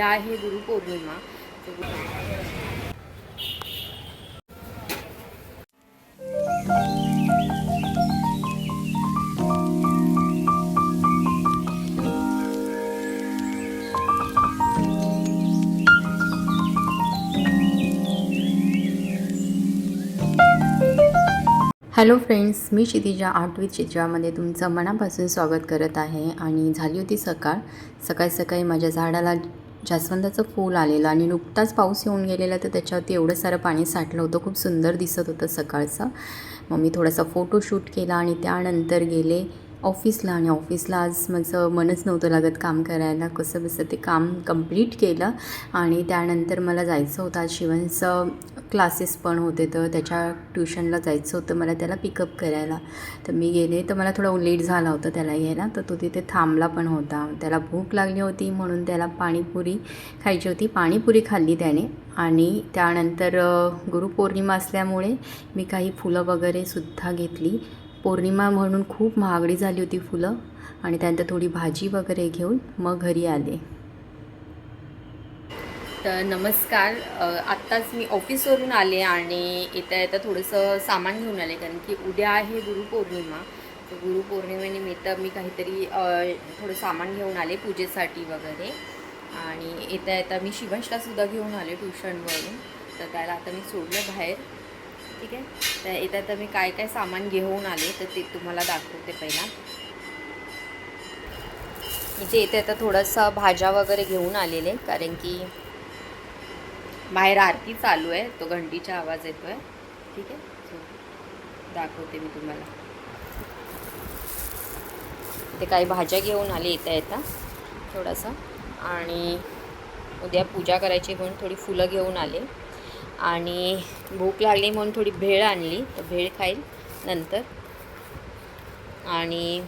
आहे Gurupurnima. Hello friends, मी Kshitija art with चित्रामध्ये तुमचं मनापासून स्वागत करत आहे. आणि झाली होती सकाळी माझ्या झाडाला जास्वंदाचं फूल आलेलं आणि नुकताच पाऊस येऊन गेलेला, तर त्याच्यावरती एवढं सारं पाणी साठलं होतं. खूप सुंदर दिसत होतं सकाळचं. मग मी थोडासा फोटोशूट केला आणि त्यानंतर गेले ऑफिसला. आणि ऑफिसला आज माझं मनच नव्हतं लागत काम करायला. कसं बसं ते काम कंप्लीट केलं आणि त्यानंतर मला जायचं होतं. आज शिवणचं क्लासेस पण होते, तर त्याच्या ट्युशनला जायचं होतं मला, त्याला पिकअप करायला. तर मी गेले, तर मला थोडा लेट झाला होता त्याला घ्यायला. तर तो तिथे थांबला पण होता. त्याला भूक लागली होती म्हणून त्याला पाणीपुरी खायची होती. पाणीपुरी खाल्ली त्याने. आणि त्यानंतर गुरुपौर्णिमा असल्यामुळे मी काही फुलं वगैरे सुद्धा घेतली. पौर्णिमा म्हणून खूप महागडी झाली होती फुलं. आणि त्यानंतर थोडी भाजी वगैरे घेऊन मग घरी आले. तर नमस्कार. आत्ताच मी ऑफिसवरून आले आणि येता थोडंसं सामान घेऊन आले, कारण की उद्या आहे गुरुपौर्णिमा. तर गुरुपौर्णिमेनिमित्त मी काहीतरी थोडं सामान घेऊन आले पूजेसाठी वगैरे. आणि येता मी शिवंशलासुद्धा घेऊन आले ट्युशनवरून. तर त्याला आता मी सोडलं बाहेर. ठीक आहे. तर येता मी काय काय सामान घेऊन आले तर ते तुम्हाला दाखवते. पहिला इथे येता थोडंसं भाज्या वगैरे घेऊन आलेले, कारण की बाहेर आरती चालू आहे, तो घंटीचा आवाज येतोय. ठीक आहे. दाखवते मी तुम्हाला. ते काही भाज्या घेऊन आले येता थोडंसं. आणि उद्या पूजा करायची म्हणून थोडी फुलं घेऊन आले. आणि भूक लागली म्हणून थोडी भेळ आणली, तर भेळ खाईल नंतर. आणि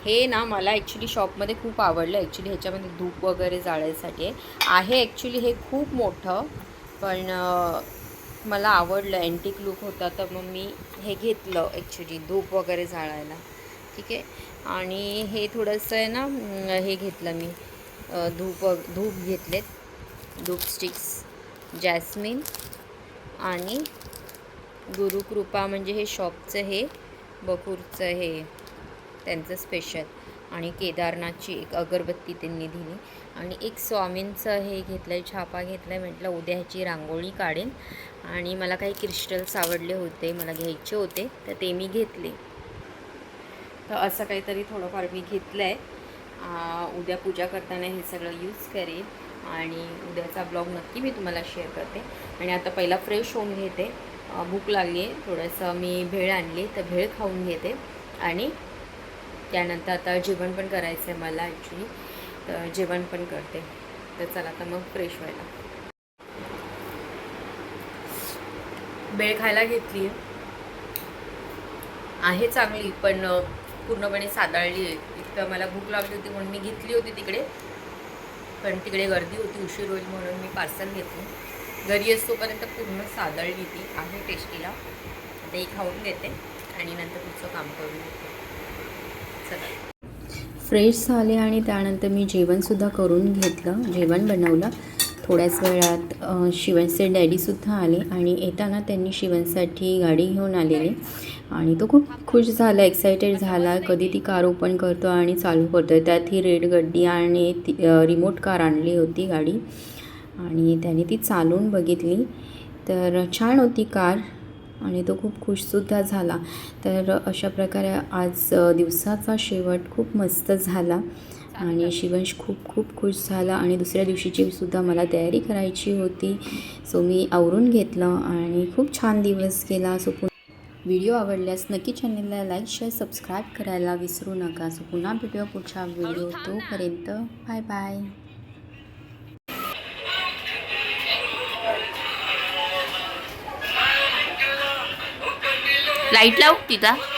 हे ना मला ॲक्च्युली शॉपमध्ये खूप आवडलं. ॲक्च्युली ह्याच्यामध्ये धूप वगैरे जाळायसाठी आहे. ॲक्च्युली हे खूप मोठं, पण मला आवडलं. अँटिक लुक होता, तर मग मी हे घेतलं ॲक्च्युली धूप वगैरे जाळायला. ठीक आहे. आणि हे थोडंसं आहे ना, हे घेतलं मी धूप घेतलेत, धूप स्टिक्स, जॅस्मिन आणि गुरुकृपा, म्हणजे हे शॉपचं हे बकूरचं हे त्यांचं स्पेशल. आणि केदारनाथची एक अगरबत्ती त्यांनी दिली. आणि एक स्वामींचं हे घेतलं आहे, छापा घेतला आहे. म्हटलं उद्या ह्याची रांगोळी काढेन. आणि मला काही क्रिस्टल्स आवडले होते, मला घ्यायचे होते, तर ते मी घेतले. तर असं काहीतरी थोडंफार मी घेतलं आहे. उद्या पूजा करताना हे सगळं यूज करेन. आणि उद्याचा ब्लॉग नक्की मी तुम्हाला शेअर करते. आणि आता पहिला फ्रेश होऊन घेते. भूक लागली आहे, थोडंसं मी भेळ आणली, तर भेळ खाऊन घेते. आणि त्यानंतर आता जेवण पण करायचं आहे मला ॲक्च्युली, तर जेवण पण करते. तर चला आता मग फ्रेश व्हायला. भेळ खायला घेतली आहे चांगली, पण पूर्णपणे साधाळली आहे. इतकं मला भूक लागली होती म्हणून मी घेतली होती तिकडे, पण तिकडे गर्दी होती, उशीर होईल म्हणून मी पार्सल घेतली. घरी असतोपर्यंत पूर्ण साधाळली ती. आहे टेस्टीला. आता ही खाऊन घेते आणि नंतर पुढचं काम करून घेते. चला. फ्रेश झाले आणि त्यानंतर मी जेवणसुद्धा करून घेतलं, जेवण बनवलं. थोड्याच वेळात शिवनचे डॅडीसुद्धा आले आणि येताना त्यांनी शिवनसाठी गाडी घेऊन आलेली. आणि तो खूप खुश झाला, एक्सायटेड झाला. कधी ती कार ओपन करतो आणि चालू करतो. त्यात ही रेड गड्डी आणि ती रिमोट कार आणली होती गाडी. आणि त्याने ती चालवून बघितली, तर छान होती कार. आणि तो खूप खुशसुद्धा झाला. तर अशा प्रकारे आज दिवसाचा शेवट खूप मस्त झाला. आणि शिवंश खूप खूप खुश झाला. आणि दुसऱ्या दिवशीची सुद्धा मला तयारी करायची होती, सो मी आवरून घेतलं आणि खूप छान दिवस गेला. सो व्हिडिओ आवडल्यास नक्की चॅनलला लाईक, शेअर, सबस्क्राईब करायला विसरू नका. सो पुन्हा भेटूया पुढच्या व्हिडिओ. तोपर्यंत बाय बाय. लाईट लावू तिथं.